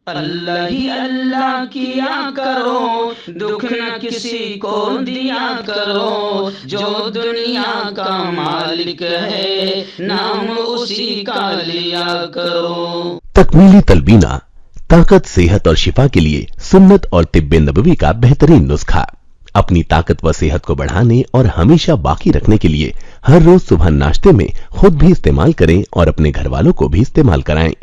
اللہ ہی اللہ کیا کرو، دکھ نہ کسی کو دیا کرو، جو دنیا کا مالک ہے نام اسی کا لیا کرو۔ تکمیلی تلبینہ طاقت، صحت اور شفا کے لیے سنت اور طب نبوی کا بہترین نسخہ۔ اپنی طاقت و صحت کو بڑھانے اور ہمیشہ باقی رکھنے کے لیے ہر روز صبح ناشتے میں خود بھی استعمال کریں اور اپنے گھر والوں کو بھی استعمال کرائیں۔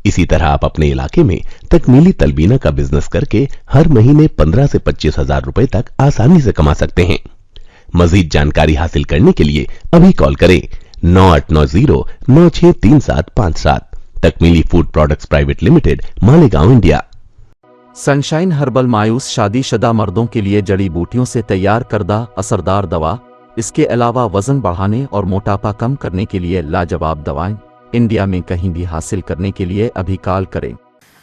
اسی طرح آپ اپنے علاقے میں تکمیلی تلبینہ کا بزنس کر کے ہر مہینے 15 سے 25 ہزار روپے تک آسانی سے کما سکتے ہیں۔ مزید جانکاری حاصل کرنے کے لیے ابھی کال کریں 9890963757۔ Takmili food products private limited, Malegaon, India. Sunshine herbal مایوس شادی شدہ مردوں کے لیے جڑی بوٹیوں سے تیار کردہ اثردار دوا۔ اس کے علاوہ وزن بڑھانے اور موٹاپا کم کرنے کے لیے لاجواب دوائیں انڈیا میں کہیں بھی حاصل کرنے کے لیے ابھی کال کریں۔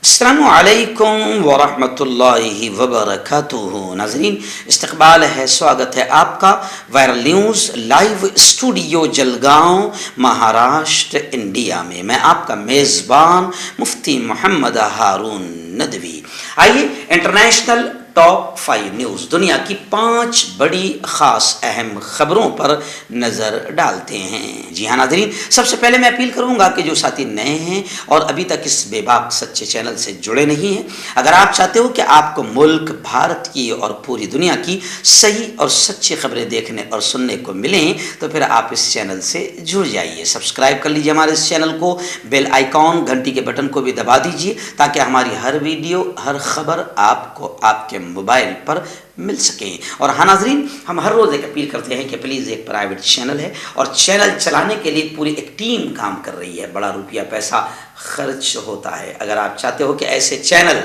السلام علیکم ورحمۃ اللہ وبرکاتہ۔ ناظرین، استقبال ہے، سواگت ہے آپ کا viral news live studio Jalgaon, Maharashtra, India میں۔ میں آپ کا میزبان مفتی محمد ہارون ندوی۔ آئیے انٹرنیشنل ٹاپ 5 نیوز، دنیا کی 5 بڑی خاص اہم خبروں پر نظر ڈالتے ہیں۔ جی ہاں ناظرین، سب سے پہلے میں اپیل کروں گا کہ جو ساتھی نئے ہیں اور ابھی تک اس بے باک سچے چینل سے جڑے نہیں ہیں، اگر آپ چاہتے ہو کہ آپ کو ملک، بھارت کی اور پوری دنیا کی صحیح اور سچی خبریں دیکھنے اور سننے کو ملیں تو پھر آپ اس چینل سے جڑ جائیے، سبسکرائب کر لیجیے ہمارے اس چینل کو، بیل آئیکن گھنٹی کے بٹن کو بھی دبا دیجیے تاکہ ہماری ہر ویڈیو، ہر خبر آپ کو آپ کے موبائل پر مل سکیں۔ اور ہاں ناظرین، ہم ہر روز ایک اپیل کرتے ہیں کہ پلیز ایک پرائیویٹ چینل ہے اور چینل چلانے کے لیے پوری ایک ٹیم کام کر رہی ہے، بڑا روپیہ پیسہ خرچ ہوتا ہے۔ اگر آپ چاہتے ہو کہ ایسے چینل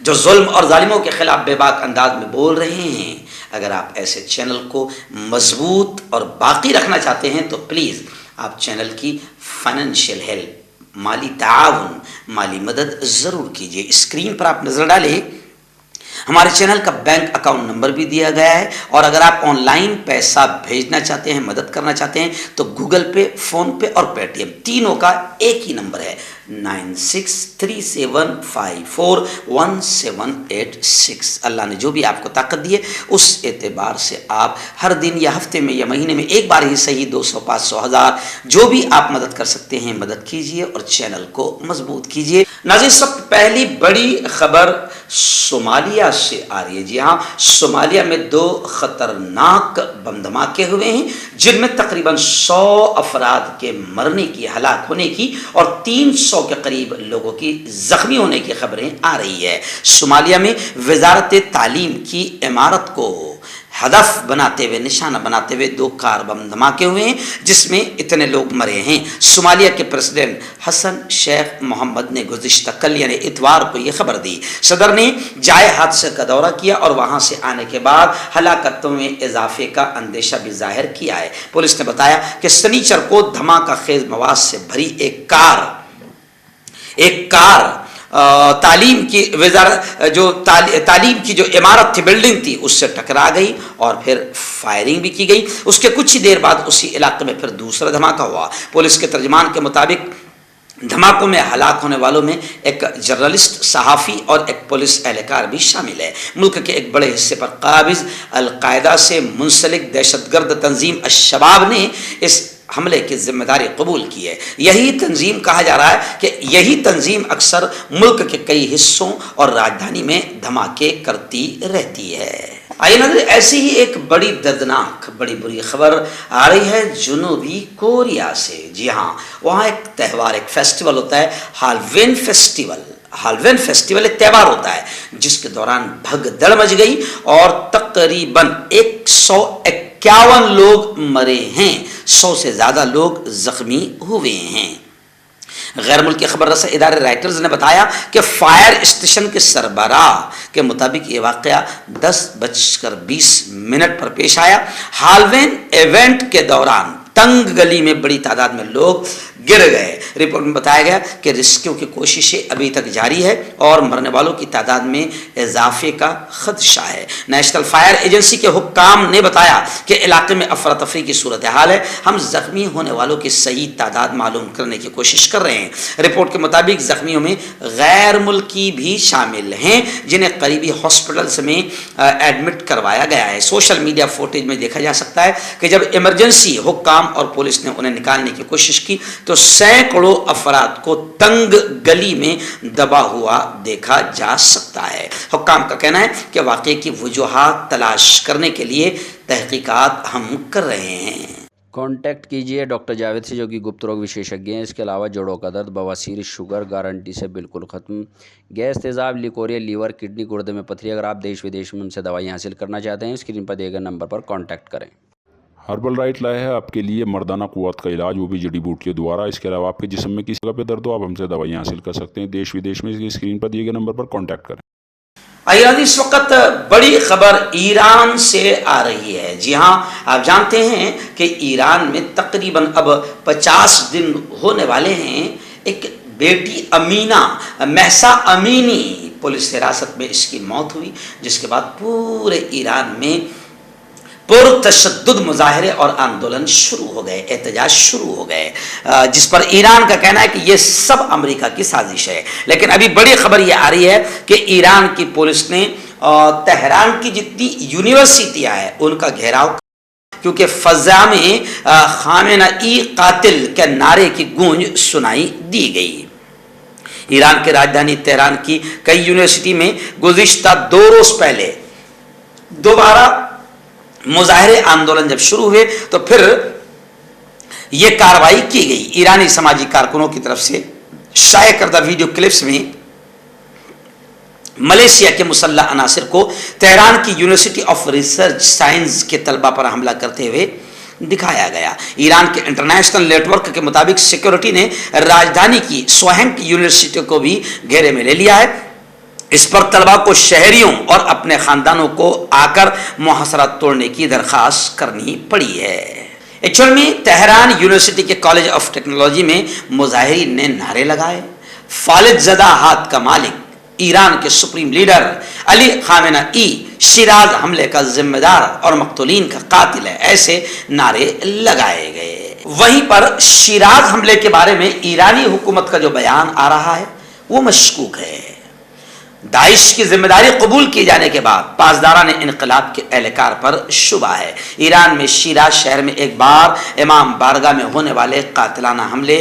جو ظلم اور ظالموں کے خلاف بے باک انداز میں بول رہے ہیں، اگر آپ ایسے چینل کو مضبوط اور باقی رکھنا چاہتے ہیں تو پلیز آپ چینل کی فائنینشیل ہیلپ، مالی تعاون، مالی مدد ضرور کیجیے۔ اسکرین پر آپ نظر ڈالیں، ہمارے چینل کا بینک اکاؤنٹ نمبر بھی دیا گیا ہے، اور اگر آپ آن لائن پیسہ بھیجنا چاہتے ہیں، مدد کرنا چاہتے ہیں تو گوگل پے، فون پے اور پے ٹی ایم تینوں کا ایک ہی نمبر ہے 9637541786۔ اللہ نے جو بھی آپ کو طاقت دی ہے اس اعتبار سے آپ ہر دن یا ہفتے میں یا مہینے میں ایک بار ہی صحیح 200، 500، 1000 جو بھی آپ مدد کر سکتے ہیں مدد کیجیے اور چینل کو مضبوط کیجیے۔ ناظرین، سب پہلی بڑی خبر صومالیہ سے آ رہی ہے۔ جی ہاں، صومالیہ میں 2 خطرناک بم دھماکے ہوئے ہیں جن میں تقریباً 100 افراد کے مرنے کی، ہلاک ہونے کی اور 300 کے قریب لوگوں کی زخمی ہونے کی خبریں آ رہی ہے۔ صومالیہ میں وزارت تعلیم کی عمارت کو ہدف بناتے ہوئے، نشانہ بناتے ہوئے 2 کار بم دھماکے ہوئے ہیں جس میں اتنے لوگ مرے ہیں۔ صومالیہ کے پریزیڈنٹ حسن شیخ محمد نے گزشتہ کل یعنی اتوار کو یہ خبر دی۔ صدر نے جائے حادثے کا دورہ کیا اور وہاں سے آنے کے بعد ہلاکتوں میں اضافے کا اندیشہ بھی ظاہر کیا ہے۔ پولیس نے بتایا کہ سنیچر کو دھماکہ خیز مواد سے بھری ایک کار تعلیم کی تعلیم کی جو عمارت تھی، بلڈنگ تھی، اس سے ٹکرا گئی اور پھر فائرنگ بھی کی گئی۔ اس کے کچھ ہی دیر بعد اسی علاقے میں پھر دوسرا دھماکہ ہوا۔ پولیس کے ترجمان کے مطابق دھماکوں میں ہلاک ہونے والوں میں ایک جرنلسٹ، صحافی اور ایک پولیس اہلکار بھی شامل ہے۔ ملک کے ایک بڑے حصے پر قابض القاعدہ سے منسلک دہشت گرد تنظیم الشباب نے اس حملے کی ذمہ داری قبول کی ہے۔ یہی تنظیم کہا جا رہا ہے کہ یہی تنظیم اکثر ملک کے کئی حصوں اور راجدھانی میں دھماکے کرتی رہتی ہے۔ آئیے نظر، ایسی ہی ایک بڑی دردناک، بڑی بری خبر آ رہی ہے جنوبی کوریا سے۔ جی ہاں، وہاں ایک تہوار، ایک فیسٹیول ہوتا ہے، ہالوین فیسٹیول ایک تہوار ہوتا ہے جس کے دوران بھگدڑ مچ گئی اور تقریباً 151 لوگ مرے ہیں، 100 سے زیادہ لوگ زخمی ہوئے ہیں۔ غیر ملکی خبر رساں ادارے رائٹرز نے بتایا کہ فائر اسٹیشن کے سربراہ کے مطابق یہ واقعہ 10:20 پر پیش آیا۔ ہالوین ایونٹ کے دوران تنگ گلی میں بڑی تعداد میں لوگ گر گئے۔ رپورٹ میں بتایا گیا کہ ریسکیو کی کوششیں ابھی تک جاری ہے اور مرنے والوں کی تعداد میں اضافے کا خدشہ ہے۔ نیشنل فائر ایجنسی کے حکام نے بتایا کہ علاقے میں افراتفری کی صورتحال ہے، ہم زخمی ہونے والوں کی صحیح تعداد معلوم کرنے کی کوشش کر رہے ہیں۔ رپورٹ کے مطابق زخمیوں میں غیر ملکی بھی شامل ہیں جنہیں قریبی ہاسپٹلز میں ایڈمٹ کروایا گیا ہے۔ سوشل میڈیا فوٹیج میں دیکھا جا سکتا ہے کہ جب ایمرجنسی حکام اور پولیس نے انہیں نکالنے کی کوشش کی تو سینکڑوں افراد کو تنگ گلی میں دبا ہوا دیکھا جا سکتا ہے۔ حکام کا کہنا ہے کہ واقعے کی وجوہات تلاش کرنے کے لیے تحقیقات ہم کر رہے ہیں۔ کانٹیکٹ کیجئے ڈاکٹر جاوید سے جو کہ گپت روگ وشیشجঞ ہیں۔ اس کے علاوہ جوڑوں کا درد، بواسیر، شوگر گارنٹی سے بالکل ختم، گیس، تیزاب، لیکوریا، لیور، کڈنی، گردے میں پتھری۔ اگر آپ دیش ودیش میں ان سے دوائیں حاصل کرنا چاہتے ہیں اسکرین پر دیے گئے نمبر پر کانٹیکٹ کریں۔ ہربل رائٹ لایا ہے آپ کے لیے مردانہ قوت کا علاج، وہ بھی جڑی بوٹیوں دوارا۔ اس کے علاوہ آپ کے جسم میں کسی جگہ پہ درد ہو آپ ہم سے دوائیں حاصل کر سکتے ہیں دیش ودیش میں۔ اسکرین پر دیے گئے نمبر پر کانٹیکٹ کریں۔ اس وقت بڑی خبر ایران سے آ رہی ہے۔ جی ہاں، آپ جانتے ہیں کہ ایران میں تقریباً اب 50 دن ہونے والے ہیں۔ ایک بیٹی امینہ مہسا امینی پولیس حراست میں اس کی موت ہوئی، جس کے بعد پورے ایران میں پرتشدد مظاہرے اور آندولن شروع ہو گئے، احتجاج شروع ہو گئے، جس پر ایران کا کہنا ہے کہ یہ سب امریکہ کی سازش ہے۔ لیکن ابھی بڑی خبر یہ آ رہی ہے کہ ایران کی پولیس نے تہران کی جتنی یونیورسٹیاں ہیں ان کا گھیراؤ، کیونکہ فضا میں خامنئی قاتل کے نعرے کی گونج سنائی دی گئی۔ ایران کے راجدھانی تہران کی کئی یونیورسٹی میں گزشتہ 2 روز پہلے دوبارہ مظاہرے آندولن جب شروع ہوئے تو پھر یہ کارروائی کی گئی۔ ایرانی سماجی کارکنوں کی طرف سے شائع کردہ ویڈیو کلپس میں ملیشیا کے مسلح عناصر کو تہران کی یونیورسٹی آف ریسرچ سائنس کے طلبہ پر حملہ کرتے ہوئے دکھایا گیا۔ ایران کے انٹرنیشنل نیٹ ورک کے مطابق سیکورٹی نے راجدھانی کی سوہنک یونیورسٹی کو بھی گھیرے میں لے لیا ہے۔ اس پر طلبہ کو شہریوں اور اپنے خاندانوں کو آ کر محاصرہ توڑنے کی درخواست کرنی پڑی ہے۔ ایکچوئل میں تہران یونیورسٹی کے کالج آف ٹیکنالوجی میں مظاہرین نے نعرے لگائے، فالج زدہ ہاتھ کا مالک، ایران کے سپریم لیڈر علی خامنئی شیراز حملے کا ذمہ دار اور مقتولین کا قاتل ہے، ایسے نعرے لگائے گئے۔ وہیں پر شیراز حملے کے بارے میں ایرانی حکومت کا جو بیان آ رہا ہے وہ مشکوک ہے۔ داعش کی ذمہ داری قبول کیے جانے کے بعد پاسداران انقلاب کے اہلکار پر شبہ ہے۔ ایران میں شیراز شہر میں ایک بار امام بارگاہ میں ہونے والے قاتلانہ حملے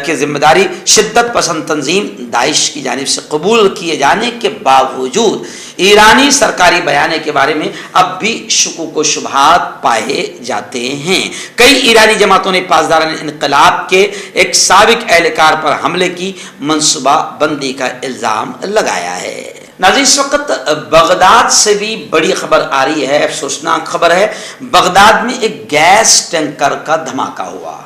کی ذمہ داری شدت پسند تنظیم داعش کی جانب سے قبول کیے جانے کے باوجود ایرانی سرکاری بیانے کے بارے میں اب بھی شکوک و شبہات پائے جاتے ہیں۔ کئی ایرانی جماعتوں نے پاسداران انقلاب کے ایک سابق اہلکار پر حملے کی منصوبہ بندی کا الزام لگایا ہے۔ ناظرین، اس وقت بغداد سے بھی بڑی خبر آ رہی ہے، افسوسناک خبر ہے۔ بغداد میں ایک گیس ٹینکر کا دھماکہ ہوا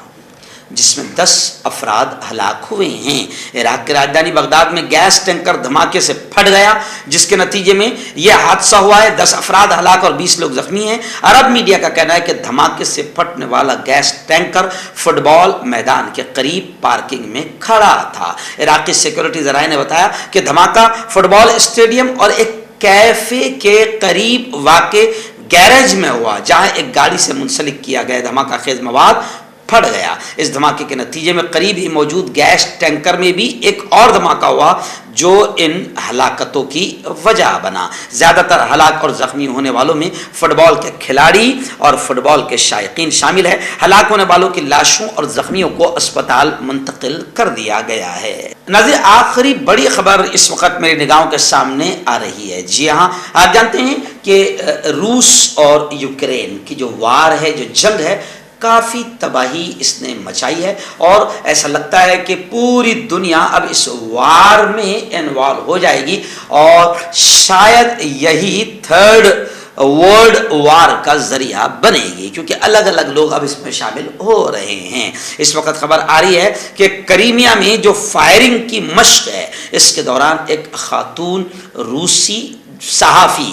جس میں 10 افراد ہلاک ہوئے ہیں۔ عراق کی راجدھانی بغداد میں گیس ٹینکر دھماکے سے پھٹ گیا، جس کے نتیجے میں یہ حادثہ ہوا ہے۔ 10 افراد ہلاک اور 20 لوگ زخمی ہیں۔ عرب میڈیا کا کہنا ہے کہ دھماکے سے پھٹنے والا گیس ٹینکر فٹ بال میدان کے قریب پارکنگ میں کھڑا تھا۔ عراقی سیکورٹی ذرائع نے بتایا کہ دھماکہ فٹ بال اسٹیڈیم اور ایک کیفے کے قریب واقع گیراج میں ہوا، جہاں ایک گاڑی سے منسلک کیا گیا دھماکہ خیز مواد پھٹ گیا۔ اس دھماکے کے نتیجے میں قریب ہی موجود گیس ٹینکر میں بھی ایک اور دھماکہ ہوا جو ان ہلاکتوں کی وجہ بنا۔ زیادہ تر ہلاک اور زخمی ہونے والوں میں فٹ بال کے کھلاڑی اور فٹ بال کے شائقین شامل ہیں۔ ہلاک ہونے والوں کی لاشوں اور زخمیوں کو اسپتال منتقل کر دیا گیا ہے۔ ناظرین، آخری بڑی خبر اس وقت میری نگاہوں کے سامنے آ رہی ہے۔ جی ہاں، آپ جانتے ہیں کہ روس اور یوکرین کی جو وار ہے، جو جنگ ہے، کافی تباہی اس نے مچائی ہے اور ایسا لگتا ہے کہ پوری دنیا اب اس وار میں انوالو ہو جائے گی اور شاید یہی 3rd ورلڈ وار کا ذریعہ بنے گی، کیونکہ الگ الگ لوگ اب اس میں شامل ہو رہے ہیں۔ اس وقت خبر آ رہی ہے کہ کریمیا میں جو فائرنگ کی مشق ہے، اس کے دوران ایک خاتون روسی صحافی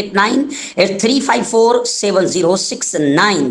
8983547069